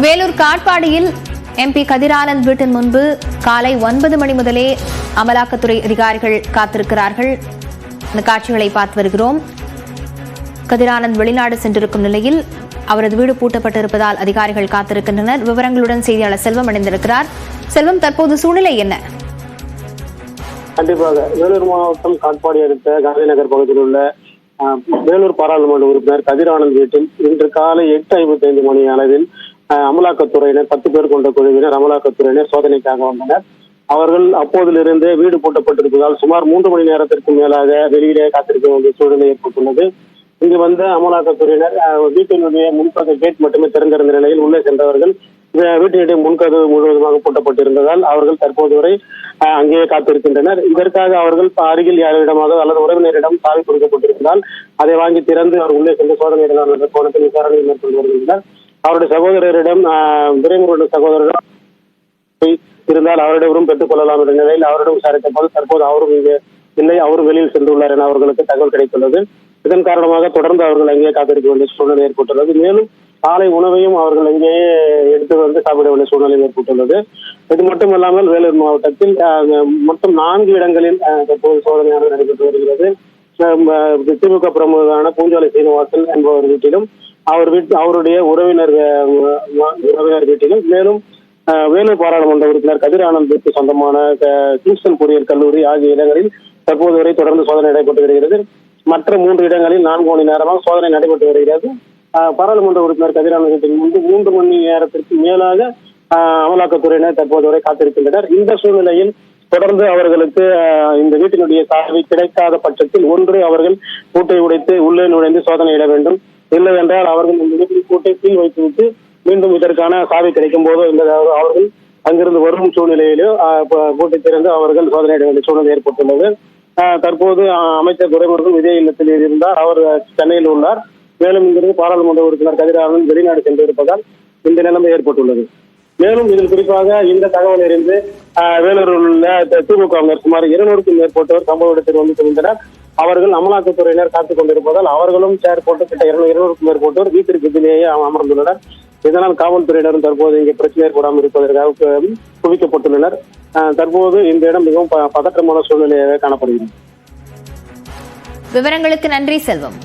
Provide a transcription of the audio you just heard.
Vellore காட்பாடியில் MP Kathir Anand வீட்டின் முன்பு காலை 9 மணி முதலே அமலாக்கத்துறை அதிகாரிகள் காத்திருக்கிறார்கள். இந்த காட்சிகளை பார்த்து வருகிறோம். கதிரானந்த் வெளிநாடு சென்றிருக்கும் நிலையில் அவரது வீடு பூட்டப்பட்டிருப்பதால் அதிகாரிகள் காத்திருக்கின்றனர். விவரங்களுடன் செய்தியாளர் செல்வம் இணைந்திருக்கிறார். செல்வம், தற்போது சூழ்நிலை என்ன? கண்டிப்பாக வேலூர் மாவட்டம் காட்பாடி அடுத்த காந்தி நகர் பகுதியில் உள்ள வேலூர் பாராளுமன்ற உறுப்பினர் கதிரானந்த் வீட்டில் இன்று காலை 8:55 மணி அளவில் அமலாக்கத்துறையினர் 10 பேர் கொண்ட குழுவினர் அமலாக்கத்துறையினர் சோதனைக்காக வந்தனர். அவர்கள் அப்போதிலிருந்து வீடு பூட்டப்பட்டிருப்பதால் சுமார் 3 மணி நேரத்திற்கு மேலாக வெளியிலே காத்திருக்க வேண்டிய சூழ்நிலை ஏற்பட்டுள்ளது. இங்கு வந்த அமலாக்கத்துறையினர் வீட்டினுடைய முன்பக்க கேட் மட்டுமே திறந்திருந்த நிலையில் உள்ளே சென்றவர்கள் வீட்டினுடைய முன்கதவு முழுவதுமாக பூட்டப்பட்டிருந்ததால் அவர்கள் தற்போது வரை அங்கேயே காத்திருக்கின்றனர். இதற்காக அவர்கள் அருகில் யாரிடமாக அல்லது உறவினரிடம் சாவி கொடுக்கப்பட்டிருந்தால் அதை வாங்கி திறந்து அவர் உள்ளே சென்று சோதனையிடலாம் என்ற கோணத்தில் விசாரணை மேற்கொண்டு வருகின்றனர். அவருடைய சகோதரரிடம் துரைமுருகன் சகோதரரிடம் இருந்தால் அவரிடம் பெற்றுக் கொள்ளலாம் என்ற நிலையில் அவரிடம் விசாரித்த போது தற்போது அவரும் இங்கே இல்லை, அவரும் வெளியில் சென்றுள்ளார் என அவர்களுக்கு தகவல் கிடைத்துள்ளது. இதன் காரணமாக தொடர்ந்து அவர்கள் அங்கேயே காத்திருக்க வேண்டிய சூழ்நிலை ஏற்பட்டுள்ளது. மேலும் காலை உணவையும் அவர்கள் அங்கேயே எடுத்து வந்து சாப்பிட வேண்டிய சூழ்நிலை ஏற்பட்டுள்ளது. இது மட்டுமல்லாமல் வேலூர் மாவட்டத்தில் மொத்தம் 4 இடங்களில் தற்போது சோதனையானது நடைபெற்று வருகிறது. திமுக பிரமுகரான பூஞ்சாலை சீனிவாசன் என்பவர் வீட்டிலும் அவருடைய உறவினர் வீட்டிலும் மேலும் வேலூர் பாராளுமன்ற உறுப்பினர் கதிரானந்துக்கு சொந்தமான கிங்ஸ்டன் பொறியியல் கல்லூரி ஆகிய இடங்களில் தற்போது வரை தொடர்ந்து சோதனை நடைபெற்று வருகிறது. மற்ற 3 இடங்களில் 4 மணி நேரமாக சோதனை நடைபெற்று வருகிறது. பாராளுமன்ற உறுப்பினர் கதிரானந்தின் முன்பு 3 மணி நேரத்திற்கு மேலாக அமலாக்கத்துறையினர் தற்போது வரை காத்திருக்கின்றனர். இந்த சூழ்நிலையில் தொடர்ந்து அவர்களுக்கு இந்த வீட்டினுடைய சாவி கிடைக்காத பட்சத்தில் ஒன்று அவர்கள் பூட்டை உடைத்து உள்ளே நுழைந்து சோதனையிட வேண்டும், இல்லை என்றால் அவர்கள் இந்த வீட்டில் பூட்டை சீல் வைத்துவிட்டு மீண்டும் இதற்கான சாவி கிடைக்கும் போதோ இல்லை அவர்கள் அங்கிருந்து வரும் சூழ்நிலையிலோ பூட்டை திறந்து அவர்கள் சோதனையிட வேண்டிய சூழ்நிலை ஏற்பட்டுள்ளது. தற்போது அமைச்சர் துரைமுருகன் விஜய் இல்லத்தில் இருந்தார், அவர் சென்னையில் உள்ளார். மேலும் இங்கிருந்து பாராளுமன்ற உறுப்பினர் கதிரானந்த் வெளிநாடு சென்றிருப்பதால் இந்த நிலைமை ஏற்பட்டுள்ளது. மேலும் இதில் குறிப்பாக இந்த தகவல் அறிந்து வேலூரில் உள்ள திமுகவினர் சுமார் 200க்கும் மேற்பட்டோர் சம்பவ இடத்தில் வந்து குவிந்தனர். அவர்கள் அமலாக்கத்துறையினர் காத்துக் கொண்டிருப்பதால் அவர்களும் சேர் போட்டு கிட்ட 200க்கும் மேற்பட்டோர் வீட்டிற்கு எதிரேயே அமர்ந்துள்ளனர். இதனால் காவல்துறையினரும் தற்போது இங்கே பிரச்சனை ஏற்படாமல் இருப்பதற்காக குவிக்கப்பட்டுள்ளனர். தற்போது இந்த இடம் மிகவும் பதற்றமான சூழ்நிலையாக காணப்படுகிறது. விவரங்களுக்கு நன்றி செல்வம்.